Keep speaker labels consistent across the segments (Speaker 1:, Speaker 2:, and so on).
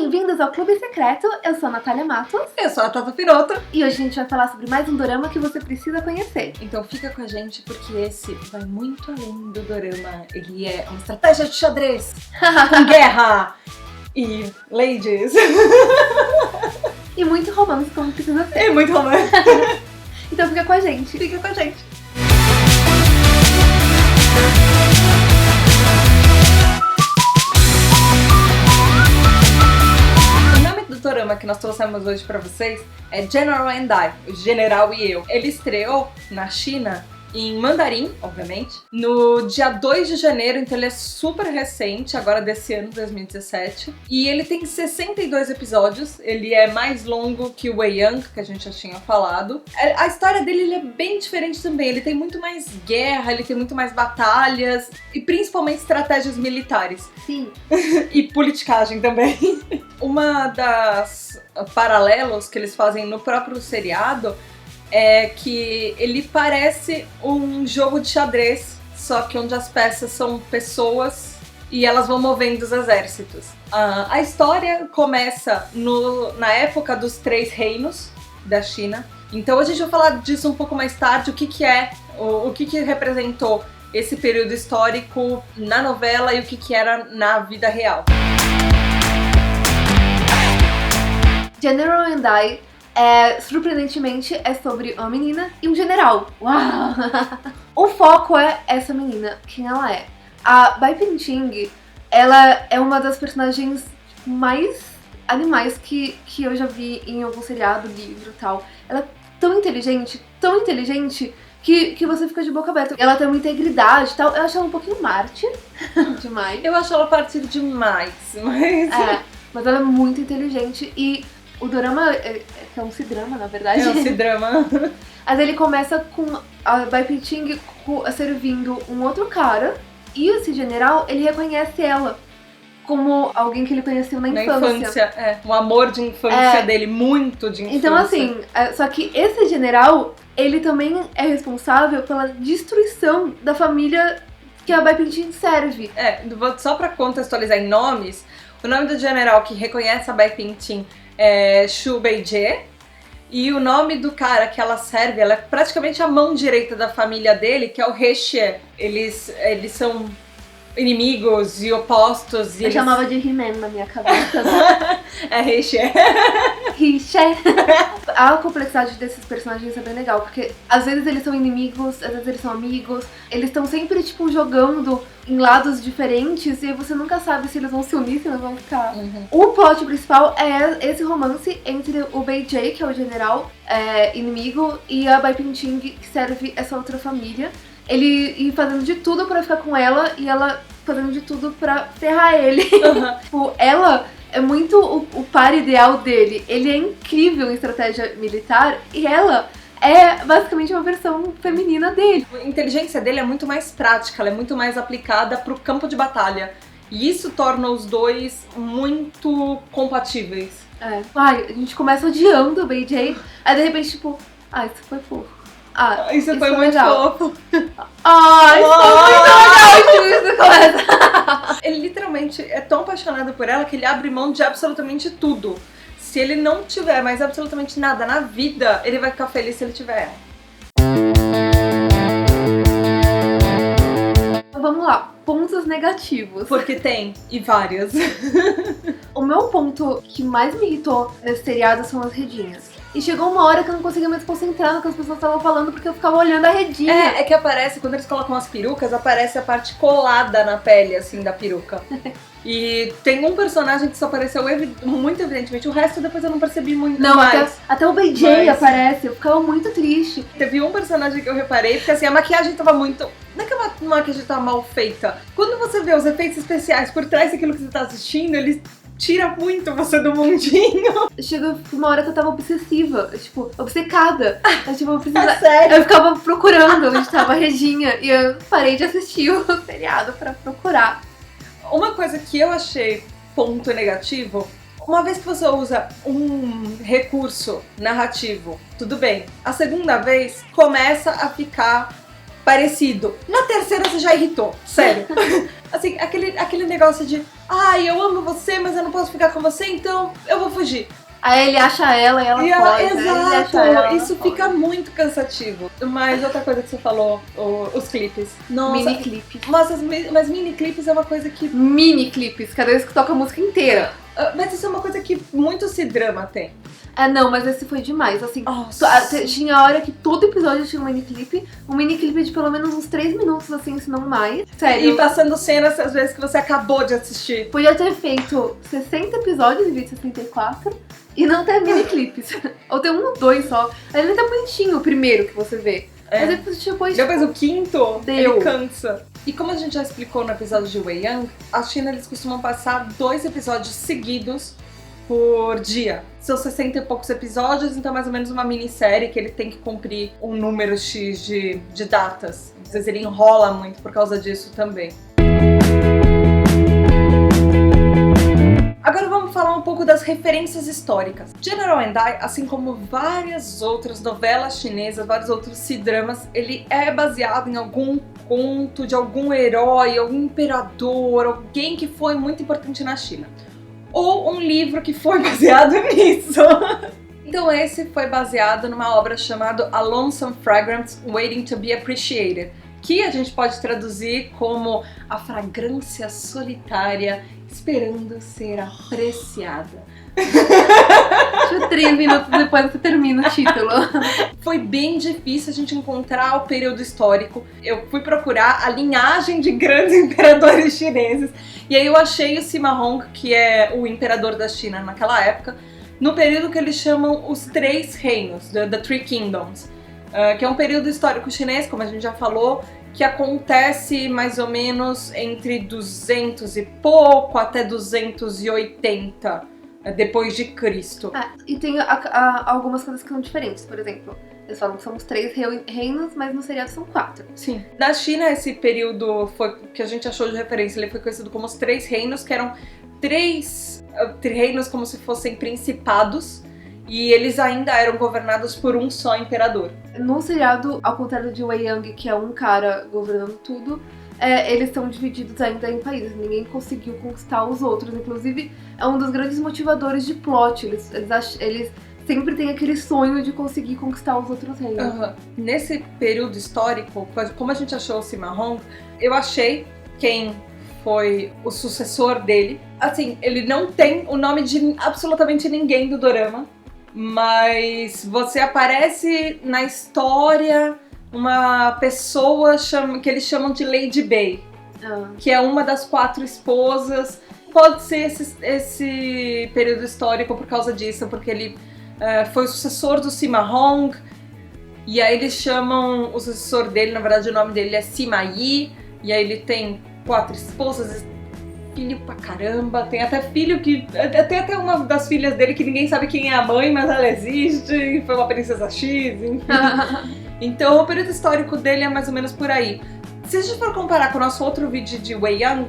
Speaker 1: Bem-vindos ao Clube Secreto, eu sou a Natália Matos.
Speaker 2: Eu sou a Tata Piroto.
Speaker 1: E hoje a gente vai falar sobre mais um dorama que você precisa conhecer.
Speaker 2: Então fica com a gente porque esse vai muito além do dorama. Ele é uma estratégia de xadrez com guerra e ladies.
Speaker 1: E muito romance, como precisa ser.
Speaker 2: É muito romance.
Speaker 1: Então fica com a gente.
Speaker 2: Fica com a gente. O dorama que nós trouxemos hoje pra vocês é General and I, o General e Eu. Ele estreou na China em mandarim, obviamente, no dia 2 de janeiro, então ele é super recente, agora desse ano, 2017. E ele tem 62 episódios, ele é mais longo que o Wei Young, que a gente já tinha falado. A história dele ele é bem diferente também, ele tem muito mais guerra, ele tem muito mais batalhas e principalmente estratégias militares.
Speaker 1: Sim.
Speaker 2: E politicagem também. Uma das paralelos que eles fazem no próprio seriado é que ele parece um jogo de xadrez, só que onde as peças são pessoas e elas vão movendo os exércitos. A história começa na época dos 3 reinos da China. Então a gente vai falar disso um pouco mais tarde, o que representou esse período histórico na novela e o que era na vida real.
Speaker 1: General and I, surpreendentemente, é sobre uma menina e um general. Uau! O foco é essa menina, quem ela é. A Bai Pingting, ela é uma das personagens mais animais que eu já vi em algum seriado, livro e tal. Ela é tão inteligente que você fica de boca aberta. Ela tem uma integridade e tal. Eu acho ela um pouquinho mártir demais.
Speaker 2: Eu acho ela partir demais,
Speaker 1: mas ela é muito inteligente e o dorama é um C-drama, na verdade.
Speaker 2: É um C-drama.
Speaker 1: Mas ele começa com a Bai Pingting servindo um outro cara e esse general, ele reconhece ela como alguém que ele conheceu na infância.
Speaker 2: Um amor de infância dele, muito de infância.
Speaker 1: Então assim, só que esse general, ele também é responsável pela destruição da família que a Bai Pingting serve.
Speaker 2: Só pra contextualizar em nomes, o nome do general que reconhece a Bai Pingting é Xu Beijie, e o nome do cara que ela serve, ela é praticamente a mão direita da família dele, que é o He Xie. Eles são inimigos e opostos.
Speaker 1: Eu chamava de He-Man na minha cabeça.
Speaker 2: É He Xie.
Speaker 1: He Xie. A complexidade desses personagens é bem legal, porque às vezes eles são inimigos, às vezes eles são amigos, eles estão sempre, tipo, jogando em lados diferentes e você nunca sabe se eles vão se unir, se eles vão ficar... O plot principal é esse romance entre o Beijie, que é o general inimigo, e a Bai Pingting, que serve essa outra família. Ele ir fazendo de tudo pra ficar com ela e ela fazendo de tudo pra ferrar ele. Tipo, ela é muito o par ideal dele. Ele é incrível em estratégia militar e ela é basicamente uma versão feminina dele.
Speaker 2: A inteligência dele é muito mais prática, ela é muito mais aplicada pro campo de batalha. E isso torna os dois muito compatíveis.
Speaker 1: A gente começa odiando o Beijie, aí de repente, tipo, isso foi fofo.
Speaker 2: Isso foi muito
Speaker 1: legal.
Speaker 2: fofo.
Speaker 1: Isso foi muito legal.
Speaker 2: Ele literalmente é tão apaixonado por ela que ele abre mão de absolutamente tudo. Se ele não tiver mais absolutamente nada na vida, ele vai ficar feliz se ele tiver.
Speaker 1: Então vamos lá, pontos negativos.
Speaker 2: Porque tem, e vários.
Speaker 1: O meu ponto que mais me irritou nesse seriado são as redinhas. E chegou uma hora que eu não conseguia mais concentrar no que as pessoas estavam falando porque eu ficava olhando a redinha.
Speaker 2: É que aparece, quando eles colocam as perucas, aparece a parte colada na pele, assim, da peruca. E tem um personagem que só apareceu muito evidentemente, o resto depois eu não percebi muito mais.
Speaker 1: Até o Beijie aparece, eu ficava muito triste.
Speaker 2: Teve um personagem que eu reparei, porque assim, a maquiagem tava muito... Não é que a maquiagem tava mal feita. Quando você vê os efeitos especiais por trás daquilo que você tá assistindo, eles tira muito você do mundinho.
Speaker 1: Chegou uma hora que eu tava obsessiva, obcecada. Eu
Speaker 2: Sério?
Speaker 1: Eu ficava procurando onde tava a Regina e eu parei de assistir o seriado pra procurar.
Speaker 2: Uma coisa que eu achei ponto negativo, uma vez que você usa um recurso narrativo, tudo bem. A segunda vez começa a ficar parecido. Na terceira você já irritou, sério. Assim, aquele negócio de ai, eu amo você, mas eu não posso ficar com você, então eu vou fugir.
Speaker 1: Aí ele acha ela e ela foge.
Speaker 2: Exato, isso fica muito cansativo. Mas outra coisa que você falou, os clipes. Nossa,
Speaker 1: mini clipes.
Speaker 2: Mas mini clipes é uma coisa que...
Speaker 1: Mini clipes, cada vez que toca a música inteira.
Speaker 2: Mas isso é uma coisa que muito C-drama tem.
Speaker 1: Não, mas esse foi demais, assim,
Speaker 2: Nossa.
Speaker 1: tinha hora que todo episódio tinha um mini clipe de pelo menos uns 3 minutos, assim, se não mais. Sério.
Speaker 2: E passando cenas, às vezes, que você acabou de assistir.
Speaker 1: Podia ter feito 60 episódios em vez de 64 e não ter mini clipes. Ou ter um ou dois só. Aí ele tá bonitinho o primeiro que você vê. Mas
Speaker 2: Depois o quinto,
Speaker 1: Deu.
Speaker 2: ele cansa. E como a gente já explicou no episódio de Wei Young, a China, eles costumam passar 2 episódios seguidos por dia. São 60 e poucos episódios, então mais ou menos uma minissérie que ele tem que cumprir um número X de datas. Às vezes ele enrola muito por causa disso também. Agora vamos falar um pouco das referências históricas. General Dai, assim como várias outras novelas chinesas, vários outros C-dramas, ele é baseado em algum conto de algum herói, algum imperador, alguém que foi muito importante na China. Ou um livro que foi baseado nisso. Então esse foi baseado numa obra chamada A Lonesome Fragrance Waiting to be Appreciated, que a gente pode traduzir como A Fragrância Solitária Esperando Ser Apreciada.
Speaker 1: 3 minutos depois você termina o título.
Speaker 2: Foi bem difícil a gente encontrar o período histórico. Eu fui procurar a linhagem de grandes imperadores chineses. E aí eu achei o Sima Hong, que é o imperador da China naquela época, no período que eles chamam os 3 reinos, The Three Kingdoms, que é um período histórico chinês, como a gente já falou, que acontece mais ou menos entre 200 e pouco até 280 depois de Cristo.
Speaker 1: E tem algumas coisas que são diferentes, por exemplo. Eles falam que são os 3 reinos, mas no seriado são 4.
Speaker 2: Sim. Na China, esse período foi que a gente achou de referência, ele foi conhecido como os 3 reinos, que eram 3 reinos como se fossem principados, e eles ainda eram governados por um só imperador.
Speaker 1: No seriado, ao contrário de Wei Young, que é um cara governando tudo, eles são divididos ainda em países. Ninguém conseguiu conquistar os outros. Inclusive, é um dos grandes motivadores de plot. Eles sempre têm aquele sonho de conseguir conquistar os outros reinos.
Speaker 2: Nesse período histórico, como a gente achou o Sima Hong, eu achei quem foi o sucessor dele. Assim, ele não tem o nome de absolutamente ninguém do dorama, mas você aparece na história uma pessoa que eles chamam de Lady Bei, que é uma das 4 esposas. Pode ser esse período histórico por causa disso, porque ele foi o sucessor do Sima Hong, e aí eles chamam o sucessor dele, na verdade o nome dele é Sima Yi, e aí ele tem 4 esposas, filho pra caramba, tem até filho que... Tem até uma das filhas dele que ninguém sabe quem é a mãe, mas ela existe, foi uma princesa X, enfim. Então o período histórico dele é mais ou menos por aí. Se a gente for comparar com o nosso outro vídeo de Wei Young,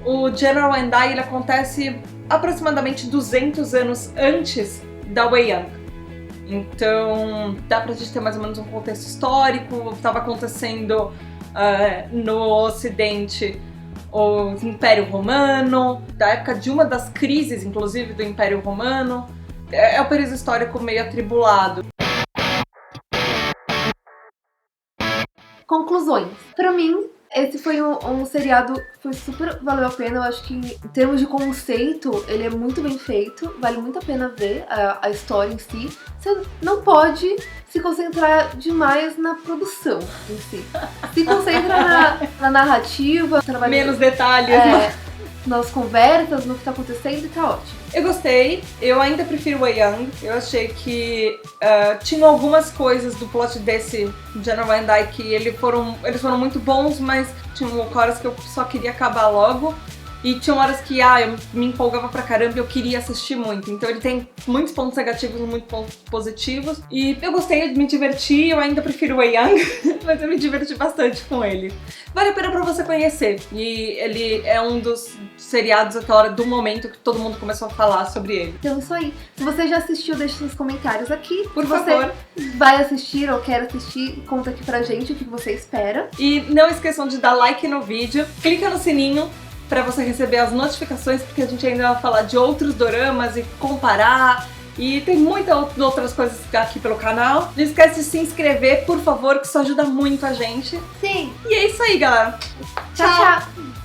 Speaker 2: o General Dai, ele acontece aproximadamente 200 anos antes da Wei Young. Então dá pra gente ter mais ou menos um contexto histórico. Estava acontecendo no Ocidente o Império Romano, da época de uma das crises, inclusive, do Império Romano. É um período histórico meio atribulado.
Speaker 1: Conclusões. Pra mim, esse foi um seriado que foi super valeu a pena. Eu acho que, em termos de conceito, ele é muito bem feito. Vale muito a pena ver a história em si. Você não pode se concentrar demais na produção em si. Se concentra na narrativa,
Speaker 2: Menos detalhes.
Speaker 1: nas conversas, no que tá acontecendo, e tá ótimo.
Speaker 2: Eu gostei, eu ainda prefiro Wei Young. Eu achei que tinham algumas coisas do plot desse General Dai que eles foram muito bons, mas tinham horas que eu só queria acabar logo. E tinha horas que eu me empolgava pra caramba e eu queria assistir muito. Então ele tem muitos pontos negativos e muitos pontos positivos. E eu gostei, me diverti, eu ainda prefiro o Wei Young, mas eu me diverti bastante com ele. Vale a pena pra você conhecer. E ele é um dos seriados até a hora do momento que todo mundo começou a falar sobre ele.
Speaker 1: Então isso aí. Se você já assistiu, deixe nos comentários aqui.
Speaker 2: Por
Speaker 1: Se
Speaker 2: favor.
Speaker 1: você vai assistir ou quer assistir, conta aqui pra gente o que você espera.
Speaker 2: E não esqueçam de dar like no vídeo, clica no sininho pra você receber as notificações, porque a gente ainda vai falar de outros doramas e comparar. E tem muitas outras coisas aqui pelo canal. Não esquece de se inscrever, por favor, que isso ajuda muito a gente.
Speaker 1: Sim.
Speaker 2: E é isso aí, galera.
Speaker 1: Tchau, tchau.